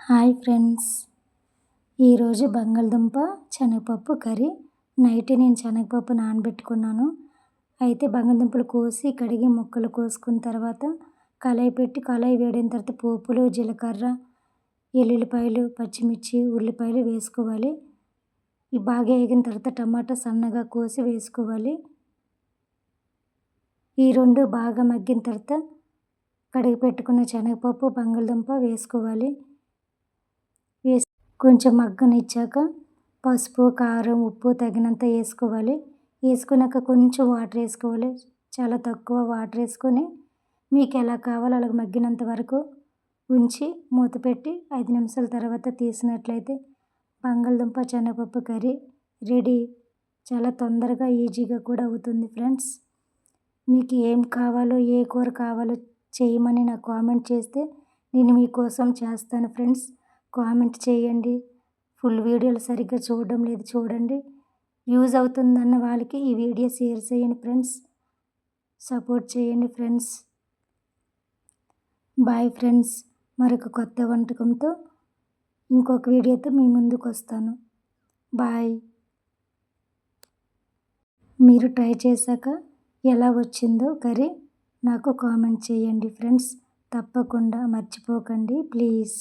Hi friends, ఈరోజు బంగాళదుంప శనగపప్పు కర్రీ. నైట్ నేను శనగపప్పు నానబెట్టుకున్నాను. అయితే బంగాళదుంపలు కోసి కడిగి ముక్కలు కోసుకున్న తర్వాత కళాయి పెట్టి కళాయి వేడిన తర్వాత పోపులు, జీలకర్ర, ఎల్లుల్లిపాయలు, పచ్చిమిర్చి, ఉల్లిపాయలు వేసుకోవాలి. ఇవి బాగా వేగిన తర్వాత టమాటా సన్నగా కోసి వేసుకోవాలి. ఈ రెండు బాగా మగ్గిన తర్వాత కడిగి పెట్టుకున్న శనగపప్పు, బంగాళదుంప వేసుకోవాలి. కొంచెం మగ్గనిచ్చాక పసుపు, కారం, ఉప్పు తగినంత వేసుకోవాలి. వేసుకున్నాక కొంచెం వాటర్ వేసుకోవాలి. చాలా తక్కువ వాటర్ వేసుకొని మీకు ఎలా కావాలో అలాగ మగ్గినంత వరకు ఉంచి మూత పెట్టి 5 నిమిషాల తర్వాత తీసినట్లయితే బంగాళదుంప శనగపప్పు కర్రీ రెడీ. చాలా తొందరగా ఈజీగా కూడా అవుతుంది ఫ్రెండ్స్. మీకు ఏం కావాలో, ఏ కూర కావాలో చేయమని నాకు కామెంట్ చేస్తే నేను మీకోసం చేస్తాను ఫ్రెండ్స్. కామెంట్ చేయండి. ఫుల్ వీడియోలు సరిగ్గా చూడడం లేదు, చూడండి. యూజ్ అవుతుందన్న వాళ్ళకి ఈ వీడియో షేర్ చేయండి ఫ్రెండ్స్. సపోర్ట్ చేయండి ఫ్రెండ్స్. Bye friends. మరొక కొత్త వంటకంతో ఇంకొక వీడియోతో మీ ముందుకు వస్తాను. బాయ్. మీరు ట్రై చేశాక ఎలా వచ్చిందో కర్రీ నాకు కామెంట్ చేయండి ఫ్రెండ్స్. తప్పకుండా మర్చిపోకండి ప్లీజ్.